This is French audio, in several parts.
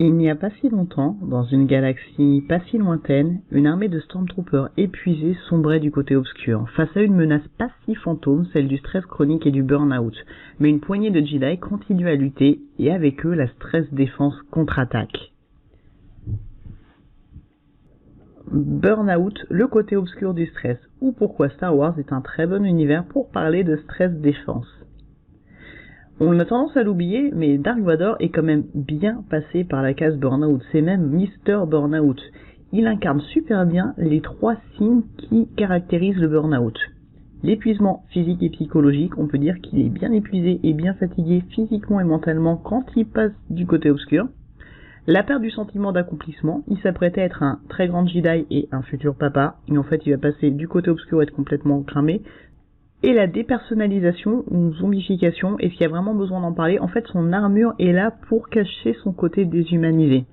Il n'y a pas si longtemps, dans une galaxie pas si lointaine, une armée de Stormtroopers épuisés sombrait du côté obscur, face à une menace pas si fantôme, celle du stress chronique et du burn-out. Mais une poignée de Jedi continuent à lutter, et avec eux la stress-défense contre-attaque. Burnout, le côté obscur du stress, ou pourquoi Star Wars est un très bon univers pour parler de stress-défense. On a tendance à l'oublier, mais Dark Vador est quand même bien passé par la case Burnout, c'est même Mr. Burnout. Il incarne super bien les 3 signes qui caractérisent le Burnout. L'épuisement physique et psychologique, on peut dire qu'il est bien épuisé et bien fatigué physiquement et mentalement quand il passe du côté obscur. La perte du sentiment d'accomplissement, il s'apprêtait à être un très grand Jedi et un futur papa, et en fait il va passer du côté obscur et être complètement cramé. Et la dépersonnalisation ou zombification, est-ce qu'il y a vraiment besoin d'en parler? En fait, son armure est là pour cacher son côté déshumanisé.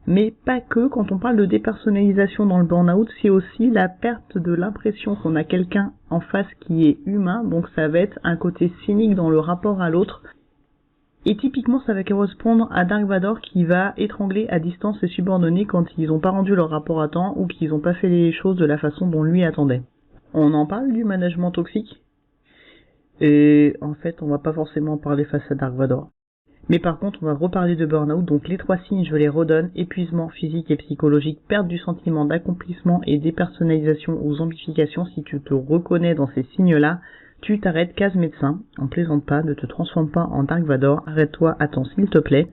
Mais pas que, quand on parle de dépersonnalisation dans le burn-out, c'est aussi la perte de l'impression qu'on a quelqu'un en face qui est humain, donc ça va être un côté cynique dans le rapport à l'autre. Et typiquement, ça va correspondre à Dark Vador qui va étrangler à distance ses subordonnés quand ils n'ont pas rendu leur rapport à temps ou qu'ils n'ont pas fait les choses de la façon dont lui attendait. On en parle du management toxique? Et en fait, on va pas forcément en parler face à Dark Vador. Mais par contre, on va reparler de burn-out, donc les 3 signes, je les redonne: épuisement physique et psychologique, perte du sentiment d'accomplissement et dépersonnalisation ou zombification. Si tu te reconnais dans ces signes-là, tu t'arrêtes case médecin, on plaisante pas, ne te transforme pas en Dark Vador, arrête-toi à temps s'il te plaît.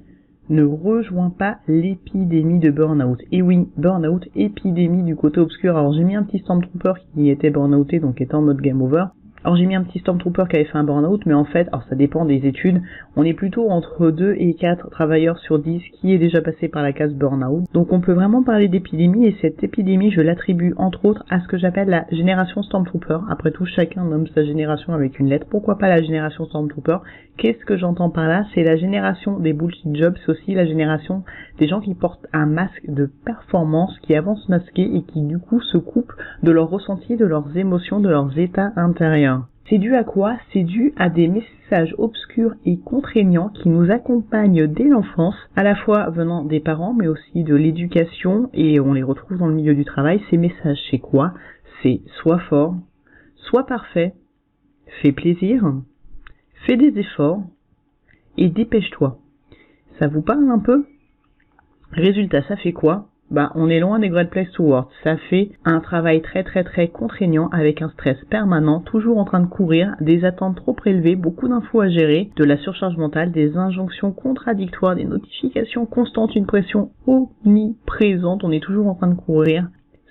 Ne rejoins pas l'épidémie de burn-out. Et oui, burn-out, épidémie du côté obscur. Alors j'ai mis un petit Stormtrooper qui était burn-outé, donc était en mode game over. Alors j'ai mis un petit Stormtrooper qui avait fait un burn-out, mais en fait, alors ça dépend des études, on est plutôt entre 2 et 4 travailleurs sur 10 qui est déjà passé par la case burn-out. Donc on peut vraiment parler d'épidémie, et cette épidémie, je l'attribue entre autres à ce que j'appelle la génération Stormtrooper. Après tout, chacun nomme sa génération avec une lettre. Pourquoi pas la génération Stormtrooper? Qu'est-ce que j'entends par là? C'est la génération des bullshit jobs, c'est aussi la génération des gens qui portent un masque de performance, qui avancent masqués et qui du coup se coupent de leurs ressentis, de leurs émotions, de leurs états intérieurs. C'est dû à quoi? C'est dû à des messages obscurs et contraignants qui nous accompagnent dès l'enfance, à la fois venant des parents, mais aussi de l'éducation, et on les retrouve dans le milieu du travail. Ces messages, c'est quoi? C'est sois fort, sois parfait, fais plaisir, fais des efforts, et dépêche-toi. Ça vous parle un peu? Résultat, ça fait quoi? On est loin des Great Place to Work. Ça fait un travail très contraignant avec un stress permanent, toujours en train de courir, des attentes trop élevées, beaucoup d'infos à gérer, de la surcharge mentale, des injonctions contradictoires, des notifications constantes, une pression omniprésente. On est toujours en train de courir.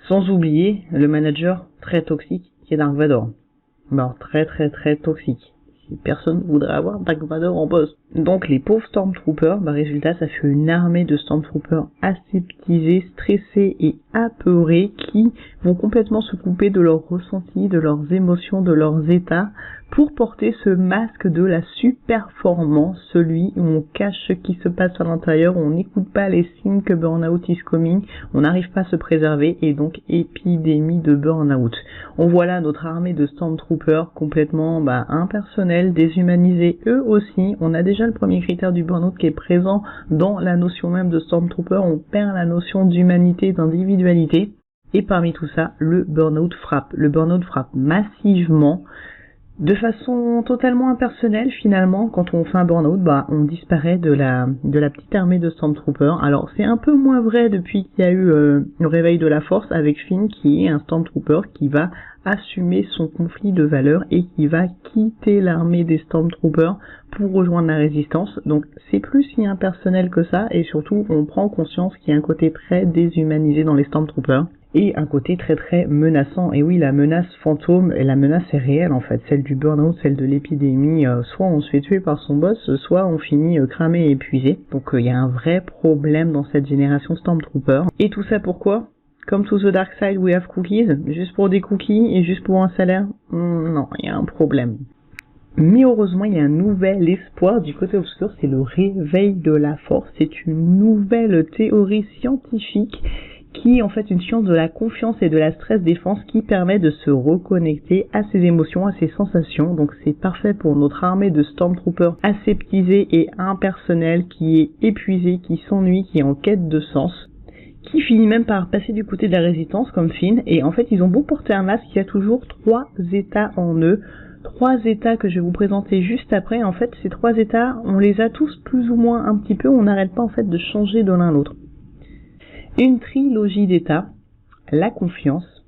Sans oublier le manager très toxique qui est Dark Vador. Très toxique. Personne voudrait avoir Dark Vador en poste. Donc les pauvres Stormtroopers, résultat, ça fait une armée de Stormtroopers aseptisés, stressés et apeurés qui vont complètement se couper de leurs ressentis, de leurs émotions, de leurs états pour porter ce masque de la super-performance, celui où on cache ce qui se passe à l'intérieur, où on n'écoute pas les signes que burn-out is coming, on n'arrive pas à se préserver, et donc épidémie de burn-out. On voit là notre armée de Stormtroopers complètement impersonnels, déshumanisés eux aussi. On a déjà le premier critère du burn-out qui est présent dans la notion même de Stormtrooper, on perd la notion d'humanité, d'individualité, et parmi tout ça, le burn-out frappe. Le burn-out frappe massivement, de façon totalement impersonnelle finalement. Quand on fait un burn-out, on disparaît de la petite armée de Stormtroopers. Alors c'est un peu moins vrai depuis qu'il y a eu le réveil de la Force avec Finn, qui est un Stormtrooper qui va assumer son conflit de valeurs et qui va quitter l'armée des Stormtroopers pour rejoindre la Résistance. Donc c'est plus si impersonnel que ça, et surtout on prend conscience qu'il y a un côté très déshumanisé dans les Stormtroopers. Et un côté très menaçant. Et oui, la menace fantôme, et la menace est réelle en fait, celle du burn-out, celle de l'épidémie. Soit on se fait tuer par son boss, soit on finit cramé et épuisé. Donc il y a un vrai problème dans cette génération Stormtrooper. Et tout ça pourquoi? Comme to the dark side we have cookies, juste pour des cookies et juste pour un salaire? Non, il y a un problème. Mais heureusement, il y a un nouvel espoir du côté obscur, c'est le réveil de la Force. C'est une nouvelle théorie scientifique qui est en fait une science de la confiance et de la stress défense qui permet de se reconnecter à ses émotions, à ses sensations. Donc c'est parfait pour notre armée de Stormtroopers aseptisés et impersonnels, qui est épuisée, qui s'ennuie, qui est en quête de sens, qui finit même par passer du côté de la résistance comme Finn. Et en fait ils ont beau porter un masque, il y a toujours 3 états en eux. 3 états que je vais vous présenter juste après. En fait, ces 3 états, on les a tous plus ou moins un petit peu, on n'arrête pas en fait de changer de l'un à l'autre. Une trilogie d'états: la confiance,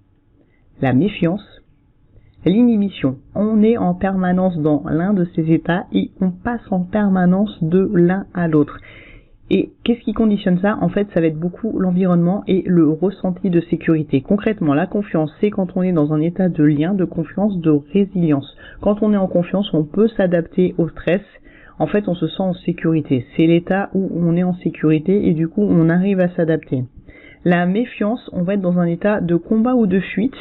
la méfiance, l'inhibition. On est en permanence dans l'un de ces états et on passe en permanence de l'un à l'autre. Et qu'est-ce qui conditionne ça? En fait, ça va être beaucoup l'environnement et le ressenti de sécurité. Concrètement, la confiance, c'est quand on est dans un état de lien, de confiance, de résilience. Quand on est en confiance, on peut s'adapter au stress. En fait, on se sent en sécurité. C'est l'état où on est en sécurité et du coup, on arrive à s'adapter. La méfiance, on va être dans un état de combat ou de fuite.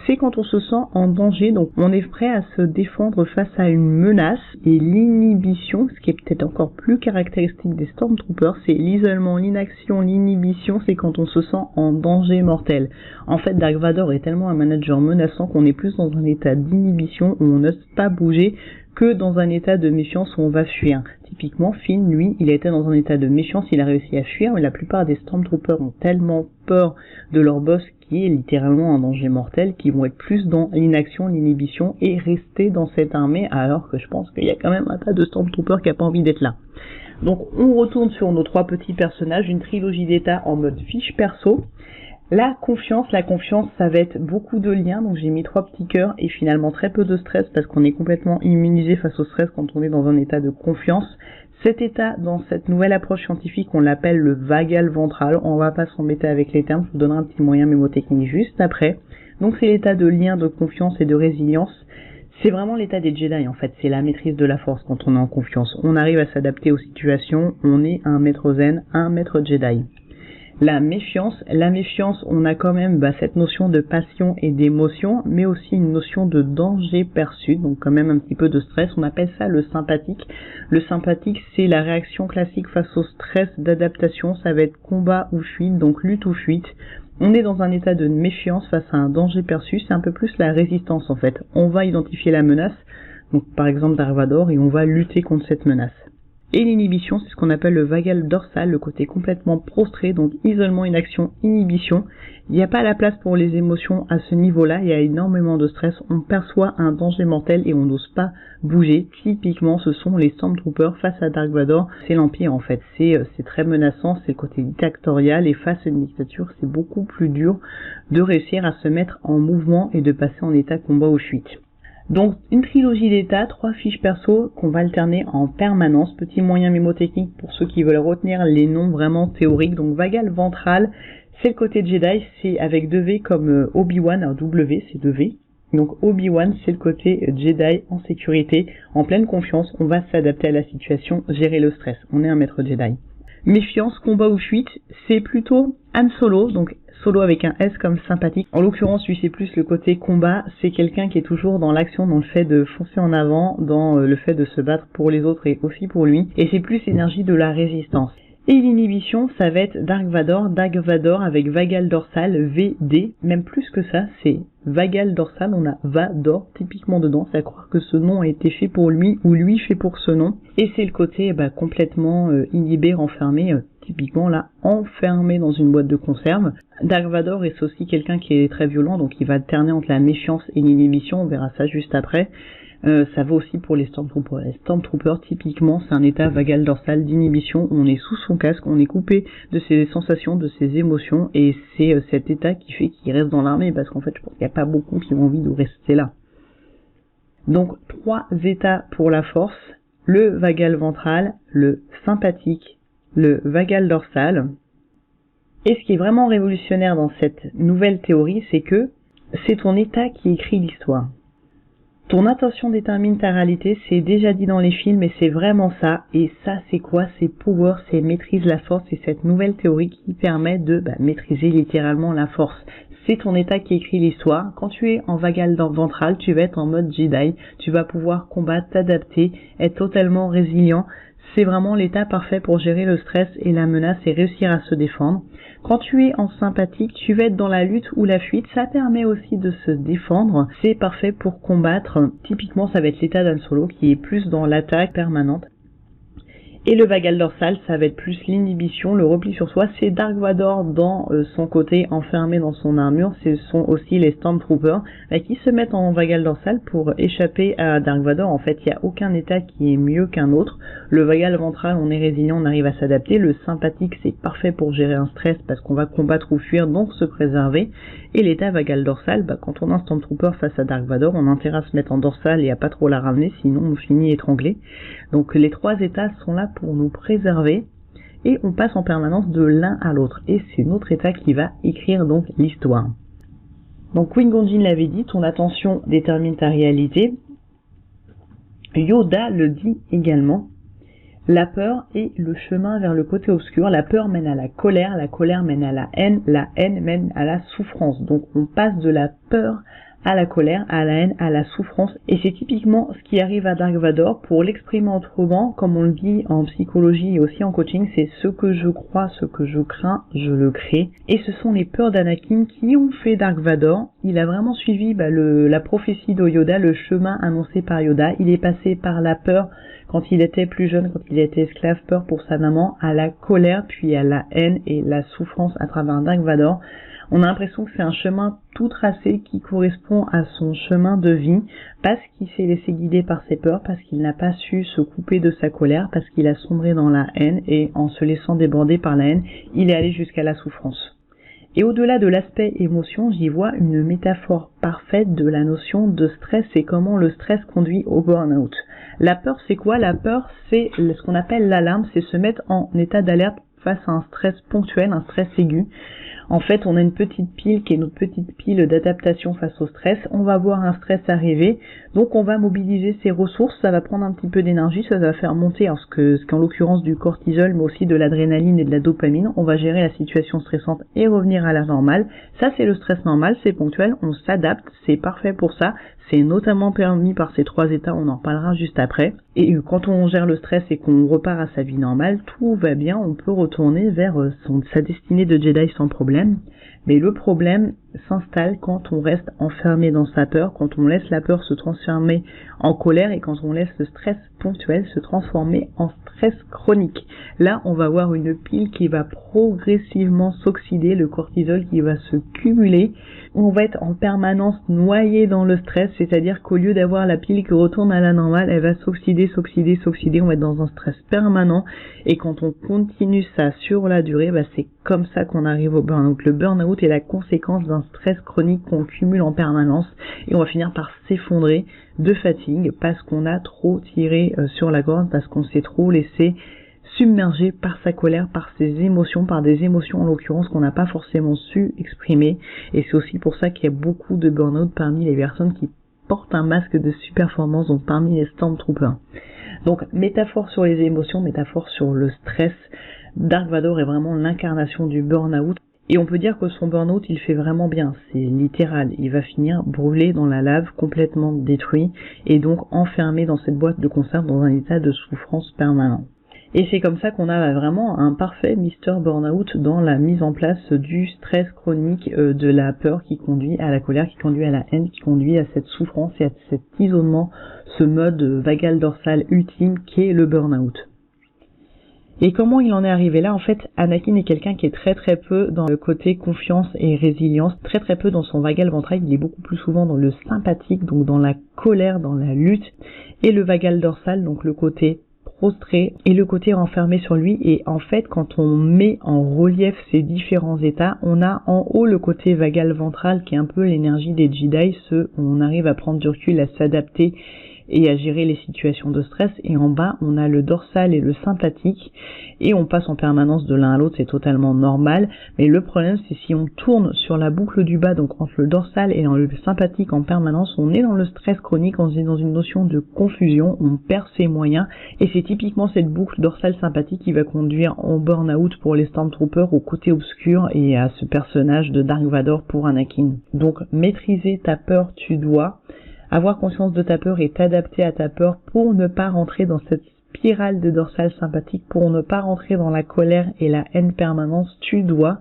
C'est quand on se sent en danger, donc on est prêt à se défendre face à une menace. Et l'inhibition, ce qui est peut-être encore plus caractéristique des Stormtroopers, c'est l'isolement, l'inaction, l'inhibition, c'est quand on se sent en danger mortel. En fait, Dark Vador est tellement un manager menaçant qu'on est plus dans un état d'inhibition où on n'ose pas bouger que dans un état de méfiance où on va fuir. Typiquement, Finn, lui, il était dans un état de méfiance, il a réussi à fuir, mais la plupart des Stormtroopers ont tellement peur de leur boss qui est littéralement un danger mortel, qui vont être plus dans l'inaction, l'inhibition et rester dans cette armée, alors que je pense qu'il y a quand même un tas de Stormtroopers qui n'a pas envie d'être là. Donc on retourne sur nos 3 petits personnages, une trilogie d'états en mode fiche perso. La confiance, ça va être beaucoup de liens, donc j'ai mis 3 petits cœurs et finalement très peu de stress parce qu'on est complètement immunisé face au stress quand on est dans un état de confiance. Cet état, dans cette nouvelle approche scientifique, on l'appelle le vagal ventral. On va pas s'embêter avec les termes, je vous donnerai un petit moyen mémotechnique juste après. Donc c'est l'état de lien, de confiance et de résilience. C'est vraiment l'état des Jedi en fait, c'est la maîtrise de la force quand on est en confiance. On arrive à s'adapter aux situations, on est un maître zen, un maître Jedi. La méfiance, on a quand même cette notion de passion et d'émotion, mais aussi une notion de danger perçu, donc quand même un petit peu de stress. On appelle ça le sympathique. Le sympathique, c'est la réaction classique face au stress d'adaptation. Ça va être combat ou fuite, donc lutte ou fuite. On est dans un état de méfiance face à un danger perçu. C'est un peu plus la résistance en fait. On va identifier la menace, donc par exemple Dark Vador, et on va lutter contre cette menace. Et l'inhibition, c'est ce qu'on appelle le vagal dorsal, le côté complètement prostré, donc isolement, inaction, inhibition. Il n'y a pas la place pour les émotions à ce niveau-là, il y a énormément de stress, on perçoit un danger mortel et on n'ose pas bouger. Typiquement, ce sont les Stormtroopers face à Dark Vador, c'est l'Empire en fait, c'est très menaçant, c'est le côté dictatorial et face à une dictature, c'est beaucoup plus dur de réussir à se mettre en mouvement et de passer en état combat ou fuite. Donc une trilogie d'états, 3 fiches perso qu'on va alterner en permanence. Petit moyen mémotechnique pour ceux qui veulent retenir les noms vraiment théoriques. Donc vagal ventral, c'est le côté Jedi, c'est avec 2 V comme Obi-Wan, alors W c'est 2 V. Donc Obi-Wan, c'est le côté Jedi en sécurité, en pleine confiance, on va s'adapter à la situation, gérer le stress, on est un maître Jedi. Méfiance, combat ou fuite, c'est plutôt Han Solo, donc Solo avec un S comme sympathique. En l'occurrence, lui, c'est plus le côté combat. C'est quelqu'un qui est toujours dans l'action, dans le fait de foncer en avant, dans le fait de se battre pour les autres et aussi pour lui. Et c'est plus l'énergie de la résistance. Et l'inhibition, ça va être Dark Vador avec vagal dorsal, VD. Même plus que ça, c'est vagal dorsal, on a Vador typiquement dedans. C'est à croire que ce nom a été fait pour lui ou lui fait pour ce nom. Et c'est le côté complètement inhibé, renfermé, typiquement là, enfermé dans une boîte de conserve. Dark Vador est aussi quelqu'un qui est très violent, donc il va alterner entre la méfiance et l'inhibition, on verra ça juste après. Ça vaut aussi pour les Stormtroopers. Les Stormtroopers, typiquement, c'est un état vagal dorsal d'inhibition. On est sous son casque, on est coupé de ses sensations, de ses émotions, et c'est cet état qui fait qu'il reste dans l'armée, parce qu'en fait, je pense qu'il n'y a pas beaucoup qui ont envie de rester là. Donc, 3 états pour la force, le vagal ventral, le sympathique, le vagal dorsal. Et ce qui est vraiment révolutionnaire dans cette nouvelle théorie, c'est que c'est ton état qui écrit l'histoire. Ton intention détermine ta réalité, c'est déjà dit dans les films et c'est vraiment ça. Et ça, c'est quoi? C'est power, c'est maîtrise la force, c'est cette nouvelle théorie qui permet de maîtriser littéralement la force. C'est ton état qui écrit l'histoire. Quand tu es en vagal ventral, tu vas être en mode Jedi, tu vas pouvoir combattre, t'adapter, être totalement résilient. C'est vraiment l'état parfait pour gérer le stress et la menace et réussir à se défendre. Quand tu es en sympathique, tu vas être dans la lutte ou la fuite. Ça permet aussi de se défendre. C'est parfait pour combattre. Typiquement, ça va être l'état d'Han Solo qui est plus dans l'attaque permanente. Et le vagal dorsal, ça va être plus l'inhibition, le repli sur soi. C'est Dark Vador dans son côté enfermé dans son armure. Ce sont aussi les Stormtroopers qui se mettent en vagal dorsal pour échapper à Dark Vador. En fait, il n'y a aucun état qui est mieux qu'un autre. Le vagal ventral, on est résilient, on arrive à s'adapter. Le sympathique, c'est parfait pour gérer un stress parce qu'on va combattre ou fuir, donc se préserver. Et l'état vagal dorsal, quand on a un Stormtrooper face à Dark Vador, on a intérêt à se mettre en dorsal et à pas trop la ramener, sinon on finit étranglé. Donc les trois états sont là pour nous préserver et on passe en permanence de l'un à l'autre. Et c'est notre état qui va écrire donc l'histoire. Donc Qui-Gon Jinn l'avait dit, ton attention détermine ta réalité. Yoda le dit également. La peur est le chemin vers le côté obscur. La peur mène à la colère mène à la haine mène à la souffrance. Donc on passe de la peur à la colère, à la haine, à la souffrance. Et c'est typiquement ce qui arrive à Dark Vador. Pour l'exprimer autrement, comme on le dit en psychologie et aussi en coaching, c'est ce que je crois, ce que je crains, je le crée. Et ce sont les peurs d'Anakin qui ont fait Dark Vador. Il a vraiment suivi la prophétie de Yoda, le chemin annoncé par Yoda. Il est passé par la peur quand il était plus jeune, quand il était esclave, peur pour sa maman, à la colère, puis à la haine et la souffrance à travers Dark Vador. On a l'impression que c'est un chemin tout tracé qui correspond à son chemin de vie, parce qu'il s'est laissé guider par ses peurs, parce qu'il n'a pas su se couper de sa colère, parce qu'il a sombré dans la haine, et en se laissant déborder par la haine, il est allé jusqu'à la souffrance. Et au-delà de l'aspect émotion, j'y vois une métaphore parfaite de la notion de stress et comment le stress conduit au burn-out. La peur, c'est quoi? La peur, c'est ce qu'on appelle l'alarme, c'est se mettre en état d'alerte face à un stress ponctuel, un stress aigu. En fait, on a une petite pile qui est notre petite pile d'adaptation face au stress. On va voir un stress arriver, donc on va mobiliser ses ressources. Ça va prendre un petit peu d'énergie, ça va faire monter ce qu'en l'occurrence du cortisol, mais aussi de l'adrénaline et de la dopamine. On va gérer la situation stressante et revenir à la normale. Ça, c'est le stress normal, c'est ponctuel, on s'adapte, c'est parfait pour ça. C'est notamment permis par ces trois états, on en parlera juste après. Et quand on gère le stress et qu'on repart à sa vie normale, tout va bien, on peut retourner vers sa destinée de Jedi sans problème. Mais le problème s'installe quand on reste enfermé dans sa peur, quand on laisse la peur se transformer en colère et quand on laisse le stress ponctuel se transformer en stress chronique. Là, on va avoir une pile qui va progressivement s'oxyder, le cortisol qui va se cumuler. On va être en permanence noyé dans le stress, c'est-à-dire qu'au lieu d'avoir la pile qui retourne à la normale, elle va s'oxyder, on va être dans un stress permanent, et quand on continue ça sur la durée, c'est comme ça qu'on arrive au burn-out. Le burn-out est la conséquence d'un stress chronique qu'on cumule en permanence, et on va finir par s'effondrer de fatigue, parce qu'on a trop tiré sur la corde, parce qu'on s'est trop laissé submergé par sa colère, par ses émotions, par des émotions en l'occurrence qu'on n'a pas forcément su exprimer. Et c'est aussi pour ça qu'il y a beaucoup de burn-out parmi les personnes qui portent un masque de super-performance, donc parmi les Stormtroopers. Donc métaphore sur les émotions, métaphore sur le stress. Dark Vador est vraiment l'incarnation du burn-out. Et on peut dire que son burn-out, il fait vraiment bien, c'est littéral. Il va finir brûlé dans la lave, complètement détruit, et donc enfermé dans cette boîte de conserve dans un état de souffrance permanent. Et c'est comme ça qu'on a vraiment un parfait Mister Burnout dans la mise en place du stress chronique, de la peur qui conduit à la colère, qui conduit à la haine, qui conduit à cette souffrance et à cet isolement, ce mode vagal dorsal ultime qui est le burnout. Et comment il en est arrivé là? En fait, Anakin est quelqu'un qui est très très peu dans le côté confiance et résilience, très très peu dans son vagal ventral, il est beaucoup plus souvent dans le sympathique, donc dans la colère, dans la lutte, et le vagal dorsal, donc le côté prostré et le côté renfermé sur lui. Et en fait, quand on met en relief ces différents états, on a en haut le côté vagal ventral qui est un peu l'énergie des Jedi, on arrive à prendre du recul, à s'adapter et à gérer les situations de stress, et en bas on a le dorsal et le sympathique, et on passe en permanence de l'un à l'autre, c'est totalement normal, mais le problème c'est si on tourne sur la boucle du bas, donc entre le dorsal et le sympathique en permanence, on est dans le stress chronique, on est dans une notion de confusion, on perd ses moyens, et c'est typiquement cette boucle dorsal-sympathique qui va conduire en burn-out pour les Stormtroopers, au côté obscur, et à ce personnage de Dark Vador pour Anakin. Donc maîtriser ta peur, tu dois avoir conscience de ta peur et t'adapter à ta peur pour ne pas rentrer dans cette spirale de dorsale sympathique pour ne pas rentrer dans la colère et la haine permanente, tu dois.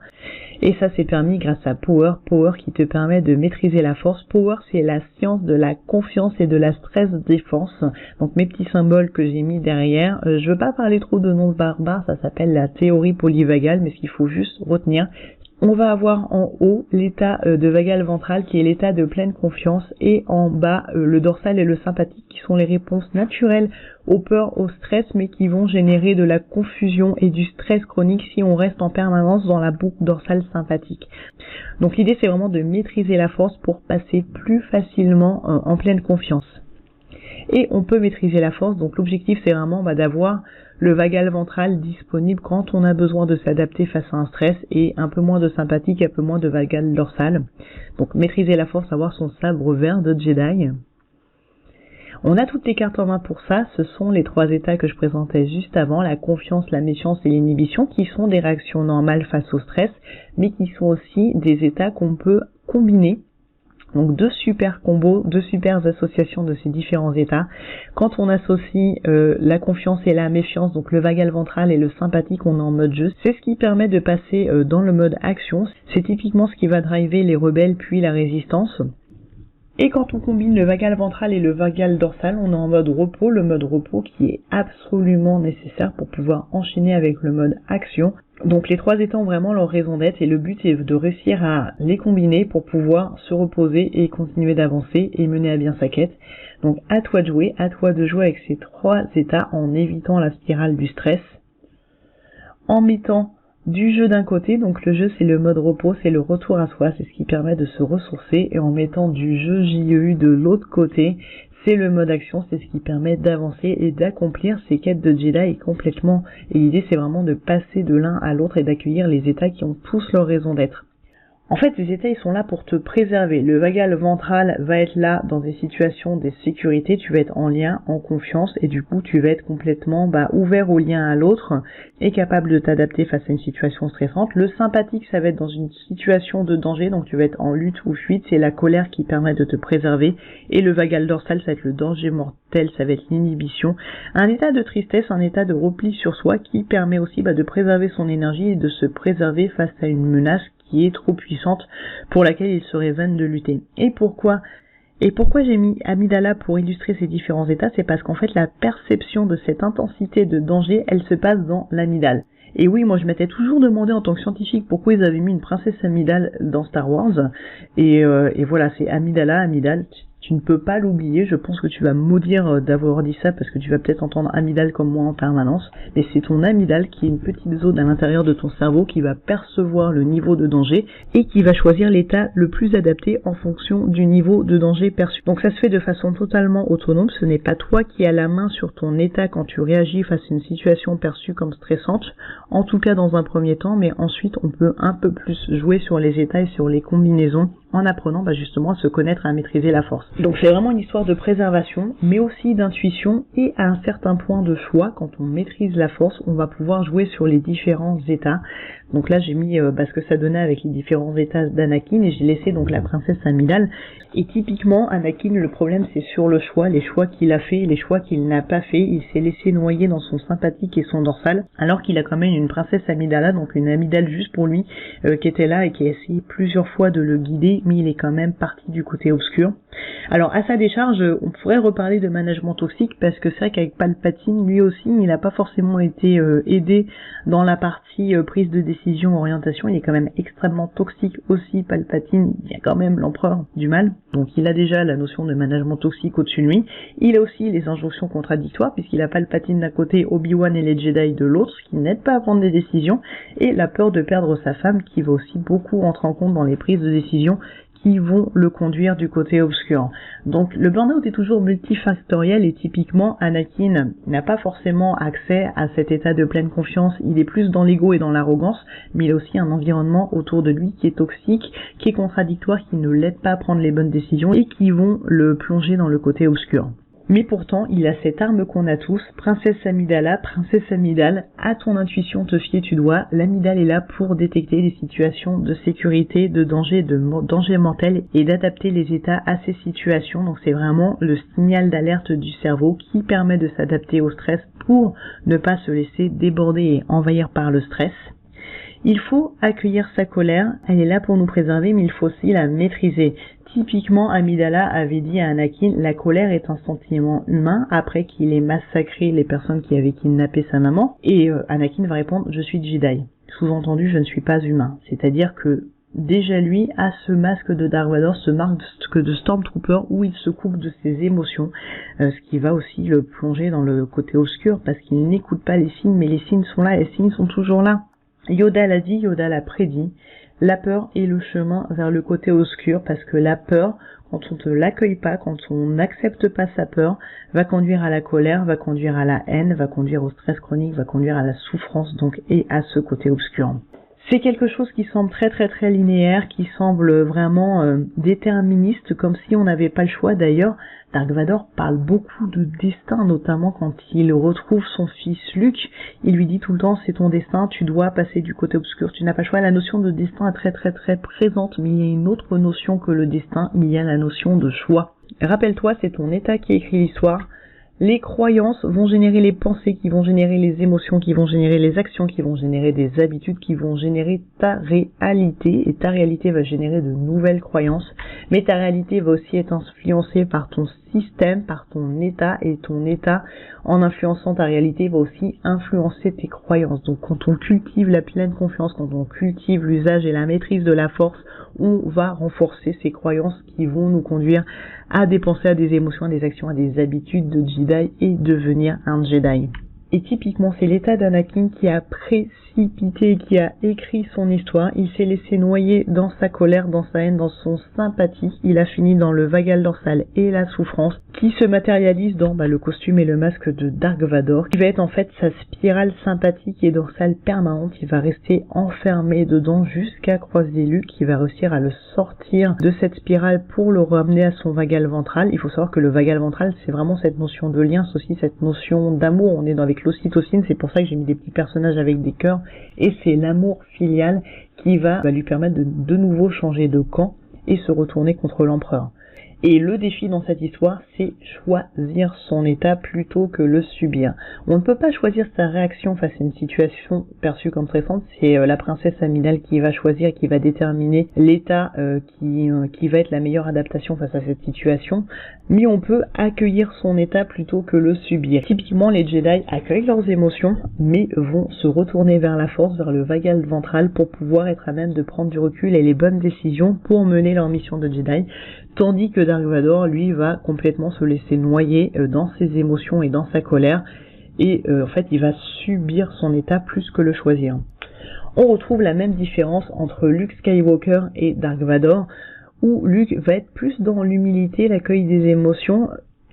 Et ça c'est permis grâce à Power. Power qui te permet de maîtriser la force. Power c'est la science de la confiance et de la stress défense. Donc mes petits symboles que j'ai mis derrière. Je veux pas parler trop de noms barbares, ça s'appelle la théorie polyvagale, mais ce qu'il faut juste retenir, on va avoir en haut l'état de vagal ventral qui est l'état de pleine confiance et en bas le dorsal et le sympathique qui sont les réponses naturelles aux peurs, au stress mais qui vont générer de la confusion et du stress chronique si on reste en permanence dans la boucle dorsale sympathique. Donc l'idée c'est vraiment de maîtriser la force pour passer plus facilement en pleine confiance. Et on peut maîtriser la force, donc l'objectif c'est vraiment d'avoir le vagal ventral disponible quand on a besoin de s'adapter face à un stress et un peu moins de sympathique, un peu moins de vagal dorsal. Donc maîtriser la force, avoir son sabre vert de Jedi. On a toutes les cartes en main pour ça, ce sont les 3 états que je présentais juste avant, la confiance, la méfiance et l'inhibition, qui sont des réactions normales face au stress, mais qui sont aussi des états qu'on peut combiner. Donc 2 super combos, 2 super associations de ces différents états. Quand on associe la confiance et la méfiance, donc le vagal ventral et le sympathique, on est en mode jeu. C'est ce qui permet de passer dans le mode action. C'est typiquement ce qui va driver les rebelles puis la résistance. Et quand on combine le vagal ventral et le vagal dorsal, on est en mode repos, le mode repos qui est absolument nécessaire pour pouvoir enchaîner avec le mode action. Donc les 3 états ont vraiment leur raison d'être et le but est de réussir à les combiner pour pouvoir se reposer et continuer d'avancer et mener à bien sa quête. Donc à toi de jouer avec ces 3 états en évitant la spirale du stress, en mettant du jeu d'un côté, donc le jeu c'est le mode repos, c'est le retour à soi, c'est ce qui permet de se ressourcer, et en mettant du jeu JEU de l'autre côté, c'est le mode action, c'est ce qui permet d'avancer et d'accomplir ces quêtes de Jedi complètement. Et l'idée c'est vraiment de passer de l'un à l'autre et d'accueillir les états qui ont tous leur raison d'être. En fait, les états, ils sont là pour te préserver. Le vagal ventral va être là dans des situations de sécurité. Tu vas être en lien, en confiance, et du coup, tu vas être complètement ouvert au lien à l'autre et capable de t'adapter face à une situation stressante. Le sympathique, ça va être dans une situation de danger, donc tu vas être en lutte ou fuite. C'est la colère qui permet de te préserver. Et le vagal dorsal, ça va être le danger mortel, ça va être l'inhibition. Un état de tristesse, un état de repli sur soi qui permet aussi de préserver son énergie et de se préserver face à une menace qui est trop puissante pour laquelle il serait vain de lutter. Et pourquoi j'ai mis Amygdala pour illustrer ces différents états? C'est parce qu'en fait la perception de cette intensité de danger, elle se passe dans l'amygdale. Et oui, moi je m'étais toujours demandé en tant que scientifique pourquoi ils avaient mis une princesse Amygdale dans Star Wars. Et voilà, c'est Amygdala. Tu ne peux pas l'oublier, je pense que tu vas maudire d'avoir dit ça parce que tu vas peut-être entendre amygdale comme moi en permanence, mais c'est ton amygdale qui est une petite zone à l'intérieur de ton cerveau qui va percevoir le niveau de danger et qui va choisir l'état le plus adapté en fonction du niveau de danger perçu. Donc ça se fait de façon totalement autonome, ce n'est pas toi qui as la main sur ton état quand tu réagis face à une situation perçue comme stressante, en tout cas dans un premier temps, mais ensuite on peut un peu plus jouer sur les états et sur les combinaisons en apprenant justement à se connaître et à maîtriser la force. Donc c'est vraiment une histoire de préservation, mais aussi d'intuition et à un certain point de choix. Quand on maîtrise la force, on va pouvoir jouer sur les différents états. Donc là j'ai mis ce que ça donnait avec les différents états d'Anakin et j'ai laissé donc la princesse Amygdale. Et typiquement Anakin, le problème c'est sur le choix, les choix qu'il a fait et les choix qu'il n'a pas fait. Il s'est laissé noyer dans son sympathique et son dorsal, alors qu'il a quand même une princesse Amygdala, donc une amygdale juste pour lui, qui était là et qui a essayé plusieurs fois de le guider, mais il est quand même parti du côté obscur. Alors à sa décharge, on pourrait reparler de management toxique, parce que c'est vrai qu'avec Palpatine, lui aussi, il n'a pas forcément été aidé dans la partie prise de décision, orientation. Il est quand même extrêmement toxique aussi, Palpatine. Il y a quand même l'empereur du mal, donc il a déjà la notion de management toxique au-dessus de lui. Il a aussi les injonctions contradictoires, puisqu'il a Palpatine d'un côté, Obi-Wan et les Jedi de l'autre, ce qui n'aide pas à prendre des décisions, et la peur de perdre sa femme, qui va aussi beaucoup rentrer en compte dans les prises de décision, qui vont le conduire du côté obscur. Donc le burn-out est toujours multifactoriel et typiquement Anakin n'a pas forcément accès à cet état de pleine confiance, il est plus dans l'ego et dans l'arrogance, mais il a aussi un environnement autour de lui qui est toxique, qui est contradictoire, qui ne l'aide pas à prendre les bonnes décisions et qui vont le plonger dans le côté obscur. Mais pourtant, il a cette arme qu'on a tous, princesse Amygdala, princesse Amygdale, à ton intuition te fier tu dois. L'amygdale est là pour détecter des situations de sécurité, de danger mortel et d'adapter les états à ces situations. Donc c'est vraiment le signal d'alerte du cerveau qui permet de s'adapter au stress pour ne pas se laisser déborder et envahir par le stress. Il faut accueillir sa colère, elle est là pour nous préserver, mais il faut aussi la maîtriser. Typiquement, Amidala avait dit à Anakin, la colère est un sentiment humain après qu'il ait massacré les personnes qui avaient kidnappé sa maman. Et Anakin va répondre, je suis Jedi. Sous-entendu, je ne suis pas humain. C'est-à-dire que déjà lui a ce masque de Dark Vador, ce masque de Stormtrooper où il se coupe de ses émotions, ce qui va aussi le plonger dans le côté obscur parce qu'il n'écoute pas les signes, mais les signes sont là, les signes sont toujours là. Yoda l'a dit, Yoda l'a prédit, la peur est le chemin vers le côté obscur parce que la peur, quand on ne l'accueille pas, quand on n'accepte pas sa peur, va conduire à la colère, va conduire à la haine, va conduire au stress chronique, va conduire à la souffrance donc et à ce côté obscur. C'est quelque chose qui semble très linéaire, qui semble vraiment déterministe, comme si on n'avait pas le choix. D'ailleurs, Dark Vador parle beaucoup de destin, notamment quand il retrouve son fils Luke. Il lui dit tout le temps, c'est ton destin, tu dois passer du côté obscur, tu n'as pas le choix. La notion de destin est très présente, mais il y a une autre notion que le destin, il y a la notion de choix. Rappelle-toi, c'est ton état qui écrit l'histoire. Les croyances vont générer les pensées qui vont générer les émotions, qui vont générer les actions, qui vont générer des habitudes, qui vont générer ta réalité. Et ta réalité va générer de nouvelles croyances. Mais ta réalité va aussi être influencée par ton système, par ton état. Et ton état, en influençant ta réalité, va aussi influencer tes croyances. Donc quand on cultive la pleine confiance, quand on cultive l'usage et la maîtrise de la force, on va renforcer ces croyances qui vont nous conduire à des pensées, à des émotions, à des actions, à des habitudes de Jedi et devenir un Jedi. Et typiquement, c'est l'état d'Anakin qui a précipité, qui a écrit son histoire. Il s'est laissé noyer dans sa colère, dans sa haine, dans son sympathie. Il a fini dans le vagal dorsal et la souffrance, qui se matérialise dans le costume et le masque de Dark Vador, qui va être en fait sa spirale sympathique et dorsale permanente. Il va rester enfermé dedans jusqu'à croiser Luke, qui va réussir à le sortir de cette spirale pour le ramener à son vagal ventral. Il faut savoir que le vagal ventral, c'est vraiment cette notion de lien, c'est aussi cette notion d'amour. On est avec l'ocytocine, c'est pour ça que j'ai mis des petits personnages avec des cœurs, et c'est l'amour filial qui va lui permettre de nouveau changer de camp et se retourner contre l'empereur. Et le défi dans cette histoire, c'est choisir son état plutôt que le subir. On ne peut pas choisir sa réaction face à une situation perçue comme stressante, c'est la princesse Amidala qui va choisir, qui va déterminer l'état qui va être la meilleure adaptation face à cette situation, mais on peut accueillir son état plutôt que le subir. Typiquement, les Jedi accueillent leurs émotions, mais vont se retourner vers la force, vers le vagal ventral pour pouvoir être à même de prendre du recul et les bonnes décisions pour mener leur mission de Jedi. Tandis que Dark Vador, lui, va complètement se laisser noyer dans ses émotions et dans sa colère. Et en fait, il va subir son état plus que le choisir. On retrouve la même différence entre Luke Skywalker et Dark Vador, où Luke va être plus dans l'humilité, l'accueil des émotions.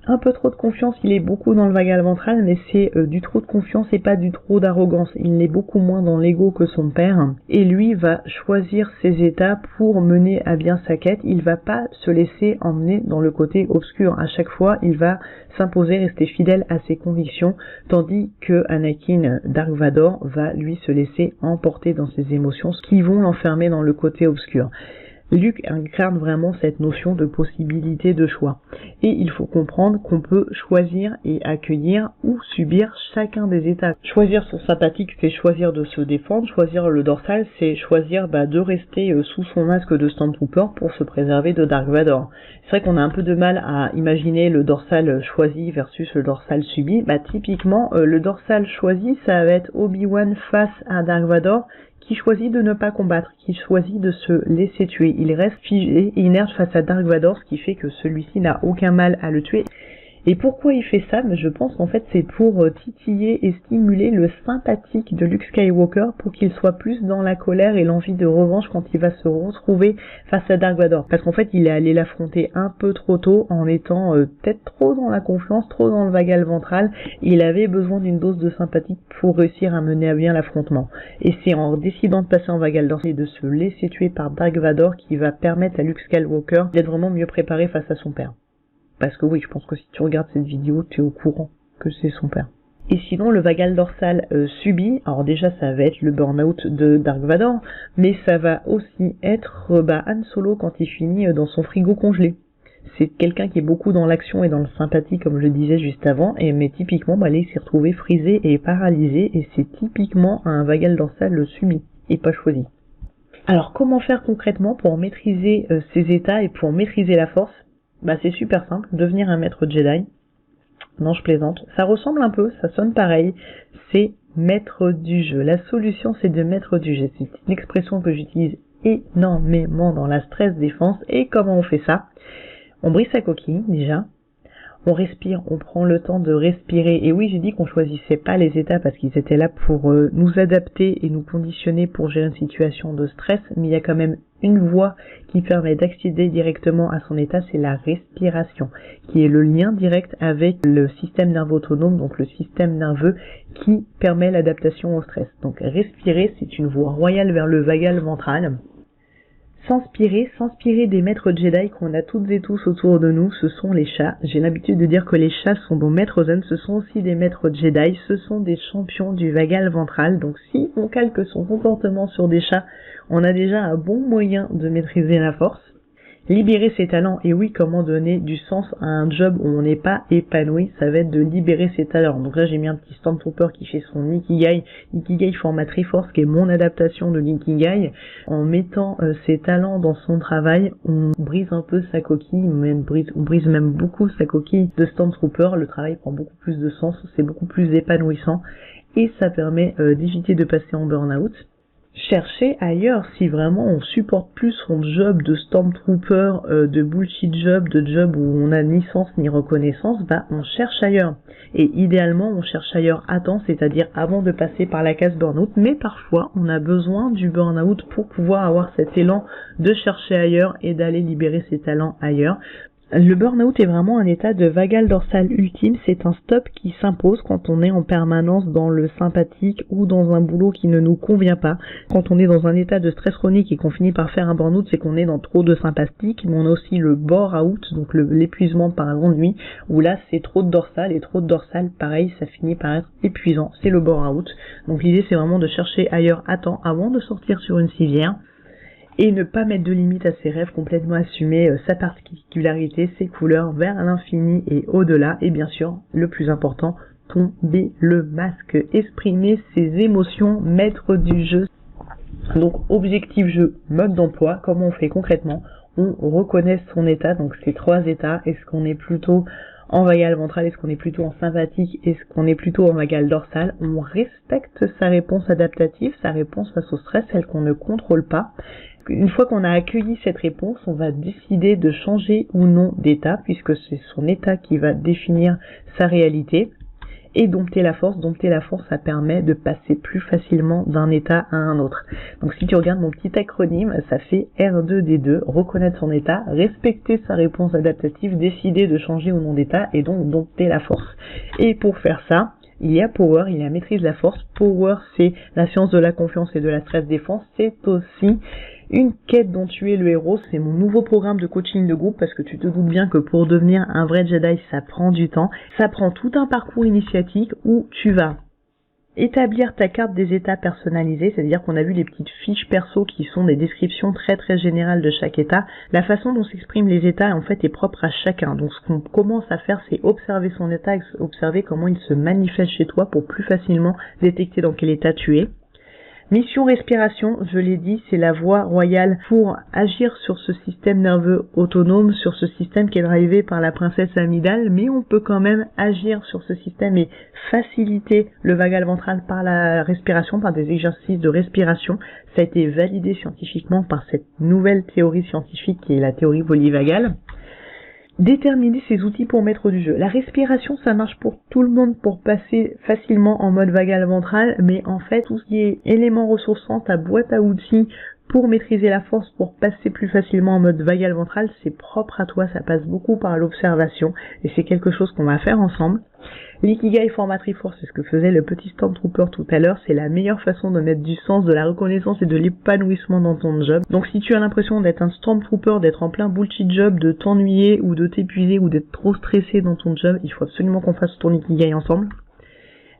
Un peu trop de confiance, il est beaucoup dans le vagal ventral, mais c'est du trop de confiance et pas du trop d'arrogance. Il l'est beaucoup moins dans l'ego que son père, et lui va choisir ses états pour mener à bien sa quête. Il va pas se laisser emmener dans le côté obscur. À chaque fois, il va s'imposer, rester fidèle à ses convictions, tandis que Anakin Dark Vador va lui se laisser emporter dans ses émotions, qui vont l'enfermer dans le côté obscur. Luke incarne vraiment cette notion de possibilité de choix. Et il faut comprendre qu'on peut choisir et accueillir ou subir chacun des états. Choisir son sympathique, c'est choisir de se défendre. Choisir le dorsal, c'est choisir de rester sous son masque de Stormtrooper pour se préserver de Dark Vador. C'est vrai qu'on a un peu de mal à imaginer le dorsal choisi versus le dorsal subi. Typiquement, le dorsal choisi, ça va être Obi-Wan face à Dark Vador, qui choisit de ne pas combattre, qui choisit de se laisser tuer. Il reste figé et inerte face à Dark Vador, ce qui fait que celui-ci n'a aucun mal à le tuer. Et pourquoi il fait ça? Je pense qu'en fait c'est pour titiller et stimuler le sympathique de Luke Skywalker pour qu'il soit plus dans la colère et l'envie de revanche quand il va se retrouver face à Dark Vador. Parce qu'en fait il est allé l'affronter un peu trop tôt en étant peut-être trop dans la confiance, trop dans le vagal ventral. Il avait besoin d'une dose de sympathie pour réussir à mener à bien l'affrontement. Et c'est en décidant de passer en vagal dorsal et de se laisser tuer par Dark Vador qui va permettre à Luke Skywalker d'être vraiment mieux préparé face à son père. Parce que oui, je pense que si tu regardes cette vidéo, tu es au courant que c'est son père. Et sinon, le vagal dorsal subi, alors déjà ça va être le burn-out de Dark Vador, mais ça va aussi être Han Solo quand il finit dans son frigo congelé. c'est quelqu'un qui est beaucoup dans l'action et dans le sympathie, comme je le disais juste avant, mais typiquement, là, il s'est retrouvé frisé et paralysé, et c'est typiquement un vagal dorsal subi, et pas choisi. Alors, comment faire concrètement pour maîtriser ces états et pour maîtriser la force? C'est super simple, devenir un maître Jedi. Non, je plaisante. Ça ressemble un peu, ça sonne pareil, c'est maître du jeu. La solution, c'est de maître du jeu. C'est une expression que j'utilise énormément dans la stress défense. Et comment on fait ça? On brise sa coquille, déjà. On respire, on prend le temps de respirer. Et oui, j'ai dit qu'on choisissait pas les états parce qu'ils étaient là pour nous adapter et nous conditionner pour gérer une situation de stress. Mais il y a quand même une voie qui permet d'accéder directement à son état, c'est la respiration, qui est le lien direct avec le système nerveux autonome, donc le système nerveux qui permet l'adaptation au stress. Donc respirer, c'est une voie royale vers le vagal ventral. S'inspirer des maîtres Jedi qu'on a toutes et tous autour de nous, ce sont les chats. J'ai l'habitude de dire que les chats sont nos maîtres zen, ce sont aussi des maîtres Jedi, ce sont des champions du vagal ventral. Donc si on calque son comportement sur des chats, on a déjà un bon moyen de maîtriser la force. Libérer ses talents, et oui, comment donner du sens à un job où on n'est pas épanoui, ça va être de libérer ses talents. Donc là, j'ai mis un petit Stormtrooper qui fait son Ikigai format Triforce, qui est mon adaptation de l'Ikigai. En mettant ses talents dans son travail, on brise un peu sa coquille, on brise même beaucoup sa coquille de Stormtrooper. Le travail prend beaucoup plus de sens, c'est beaucoup plus épanouissant, et ça permet d'éviter de passer en burn-out. Chercher ailleurs si vraiment on supporte plus son job de Stormtrooper, de bullshit job, de job où on a ni sens ni reconnaissance, on cherche ailleurs. Et idéalement, on cherche ailleurs à temps, c'est-à-dire avant de passer par la case burn-out, mais parfois on a besoin du burn-out pour pouvoir avoir cet élan de chercher ailleurs et d'aller libérer ses talents ailleurs. Le burn-out est vraiment un état de vagal dorsal ultime, c'est un stop qui s'impose quand on est en permanence dans le sympathique ou dans un boulot qui ne nous convient pas. Quand on est dans un état de stress chronique et qu'on finit par faire un burn-out, c'est qu'on est dans trop de sympathique, mais on a aussi le bore-out, donc l'épuisement par l'ennui, où là c'est trop de dorsal, et trop de dorsal, pareil, ça finit par être épuisant, c'est le bore-out. Donc l'idée c'est vraiment de chercher ailleurs à temps avant de sortir sur une civière, et ne pas mettre de limite à ses rêves, complètement assumer sa particularité, ses couleurs vers l'infini et au-delà, et bien sûr, le plus important, tomber le masque, exprimer ses émotions, maître du jeu. Donc objectif jeu, mode d'emploi, comment on fait concrètement? On reconnaît son état, donc ces 3 états, est-ce qu'on est plutôt en vagal ventral, est-ce qu'on est plutôt en sympathique, est-ce qu'on est plutôt en vagal dorsal? On respecte sa réponse adaptative, sa réponse face au stress, celle qu'on ne contrôle pas. Une fois qu'on a accueilli cette réponse, on va décider de changer ou non d'état, puisque c'est son état qui va définir sa réalité. Et dompter la force, ça permet de passer plus facilement d'un état à un autre. Donc si tu regardes mon petit acronyme, ça fait R2D2, reconnaître son état, respecter sa réponse adaptative, décider de changer ou non d'état, et donc dompter la force. Et pour faire ça, il y a Power, il y a maîtrise de la force. Power, c'est la science de la confiance et de la stress défense. C'est aussi une quête dont tu es le héros. C'est mon nouveau programme de coaching de groupe, parce que tu te doutes bien que pour devenir un vrai Jedi, ça prend du temps. Ça prend tout un parcours initiatique où tu vas établir ta carte des états personnalisée, c'est-à-dire qu'on a vu les petites fiches perso qui sont des descriptions très très générales de chaque état. La façon dont s'expriment les états en fait est propre à chacun. Donc ce qu'on commence à faire, c'est observer son état, observer comment il se manifeste chez toi pour plus facilement détecter dans quel état tu es. Mission respiration, je l'ai dit, c'est la voie royale pour agir sur ce système nerveux autonome, sur ce système qui est drivé par la princesse Amidale, mais on peut quand même agir sur ce système et faciliter le vagal ventral par la respiration, par des exercices de respiration. Ça a été validé scientifiquement par cette nouvelle théorie scientifique qui est la théorie polyvagale. Déterminer ses outils pour maître du jeu. La respiration, ça marche pour tout le monde pour passer facilement en mode vagal ventral, mais en fait, tout ce qui est éléments ressourçants, ta boîte à outils pour maîtriser la force, pour passer plus facilement en mode vagal ventral, c'est propre à toi, ça passe beaucoup par l'observation, et c'est quelque chose qu'on va faire ensemble. L'ikigai format Triforce, c'est ce que faisait le petit Stormtrooper tout à l'heure, c'est la meilleure façon de mettre du sens, de la reconnaissance et de l'épanouissement dans ton job. Donc si tu as l'impression d'être un Stormtrooper, d'être en plein bullshit job, de t'ennuyer ou de t'épuiser ou d'être trop stressé dans ton job, il faut absolument qu'on fasse ton Ikigai ensemble.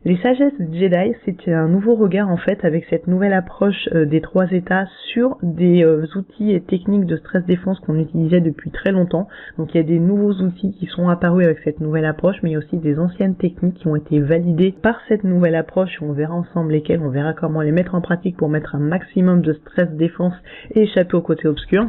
Les sagesses Jedi, c'est un nouveau regard en fait avec cette nouvelle approche des 3 états sur des outils et techniques de stress défense qu'on utilisait depuis très longtemps. Donc il y a des nouveaux outils qui sont apparus avec cette nouvelle approche, mais il y a aussi des anciennes techniques qui ont été validées par cette nouvelle approche. On verra ensemble lesquelles, on verra comment les mettre en pratique pour mettre un maximum de stress défense et échapper au côté obscur.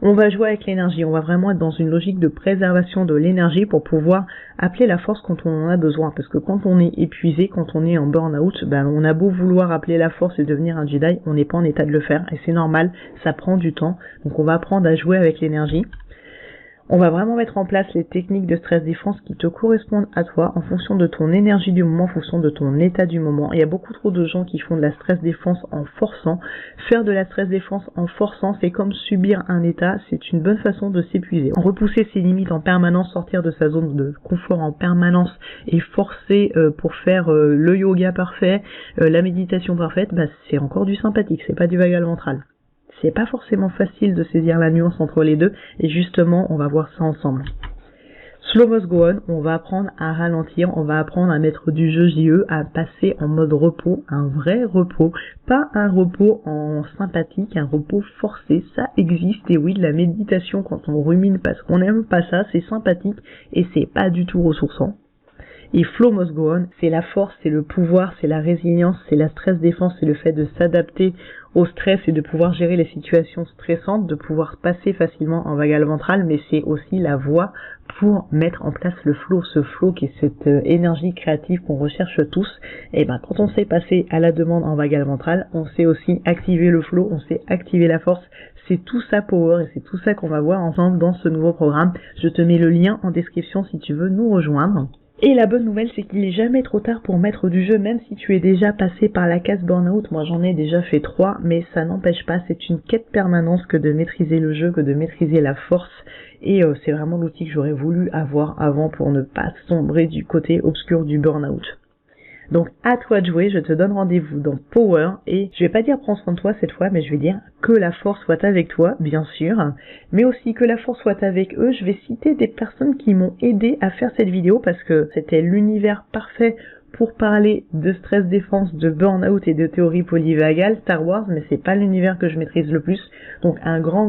On va jouer avec l'énergie, on va vraiment être dans une logique de préservation de l'énergie pour pouvoir appeler la force quand on en a besoin. Parce que quand on est épuisé, quand on est en burn-out, on a beau vouloir appeler la force et devenir un Jedi, on n'est pas en état de le faire. Et c'est normal, ça prend du temps. Donc on va apprendre à jouer avec l'énergie. On va vraiment mettre en place les techniques de stress défense qui te correspondent à toi en fonction de ton énergie du moment, en fonction de ton état du moment. Il y a beaucoup trop de gens qui font de la stress défense en forçant. Faire de la stress défense en forçant, c'est comme subir un état, c'est une bonne façon de s'épuiser. Repousser ses limites en permanence, sortir de sa zone de confort en permanence et forcer pour faire le yoga parfait, la méditation parfaite, c'est encore du sympathique, c'est pas du vagal ventral. C'est pas forcément facile de saisir la nuance entre les deux, et justement, on va voir ça ensemble. Slow must go on, on va apprendre à ralentir, on va apprendre à mettre du jeu JE, à passer en mode repos, un vrai repos, pas un repos en sympathique, un repos forcé, ça existe, et oui, de la méditation quand on rumine parce qu'on n'aime pas ça, c'est sympathique, et c'est pas du tout ressourçant. Et flow must go on, c'est la force, c'est le pouvoir, c'est la résilience, c'est la stress défense, c'est le fait de s'adapter au stress et de pouvoir gérer les situations stressantes, de pouvoir passer facilement en vagal ventral, mais c'est aussi la voie pour mettre en place le flow, ce flow qui est cette énergie créative qu'on recherche tous. Et quand on sait passer à la demande en vagal ventral, on sait aussi activer le flow, on sait activer la force. C'est tout ça Power et c'est tout ça qu'on va voir ensemble dans ce nouveau programme. Je te mets le lien en description si tu veux nous rejoindre. Et la bonne nouvelle, c'est qu'il n'est jamais trop tard pour mettre du jeu, même si tu es déjà passé par la case burn-out. Moi, j'en ai déjà fait 3, mais ça n'empêche pas, c'est une quête permanente que de maîtriser le jeu, que de maîtriser la force. Et c'est vraiment l'outil que j'aurais voulu avoir avant pour ne pas sombrer du côté obscur du burn-out. Donc à toi de jouer, je te donne rendez-vous dans Power et je vais pas dire prends soin de toi cette fois, mais je vais dire que la force soit avec toi, bien sûr, mais aussi que la force soit avec eux. Je vais citer des personnes qui m'ont aidé à faire cette vidéo parce que c'était l'univers parfait pour parler de stress défense, de burn-out et de théorie polyvagale, Star Wars, mais c'est pas l'univers que je maîtrise le plus. Donc un grand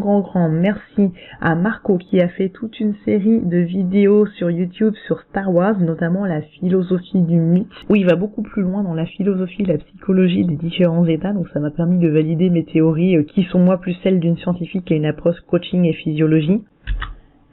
merci à Marco qui a fait toute une série de vidéos sur YouTube sur Star Wars, notamment la philosophie du mythe, où il va beaucoup plus loin dans la philosophie, la psychologie des différents états, donc ça m'a permis de valider mes théories qui sont moi plus celles d'une scientifique qui a une approche coaching et physiologie.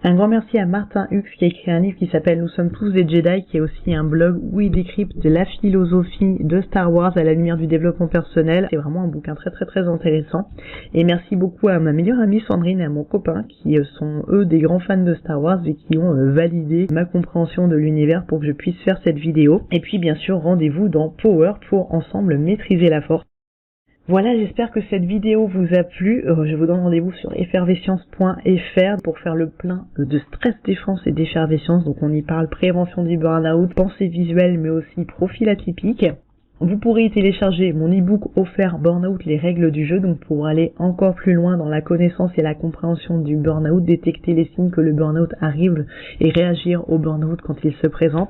Un grand merci à Martin Hux qui a écrit un livre qui s'appelle Nous sommes tous des Jedi, qui est aussi un blog où il décrypte la philosophie de Star Wars à la lumière du développement personnel. C'est vraiment un bouquin très intéressant. Et merci beaucoup à ma meilleure amie Sandrine et à mon copain qui sont eux des grands fans de Star Wars et qui ont validé ma compréhension de l'univers pour que je puisse faire cette vidéo. Et puis bien sûr, rendez-vous dans Power pour ensemble maîtriser la force. Voilà, j'espère que cette vidéo vous a plu. Je vous donne rendez-vous sur effervescence.fr pour faire le plein de stress défense et d'effervescence. Donc on y parle prévention du burn-out, pensée visuelle, mais aussi profil atypique. Vous pourrez y télécharger mon e-book offert Burnout, les règles du jeu, donc pour aller encore plus loin dans la connaissance et la compréhension du burn-out, détecter les signes que le burn-out arrive et réagir au burn-out quand il se présente.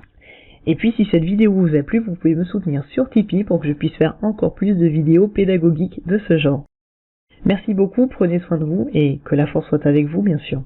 Et puis si cette vidéo vous a plu, vous pouvez me soutenir sur Tipeee pour que je puisse faire encore plus de vidéos pédagogiques de ce genre. Merci beaucoup, prenez soin de vous et que la force soit avec vous bien sûr.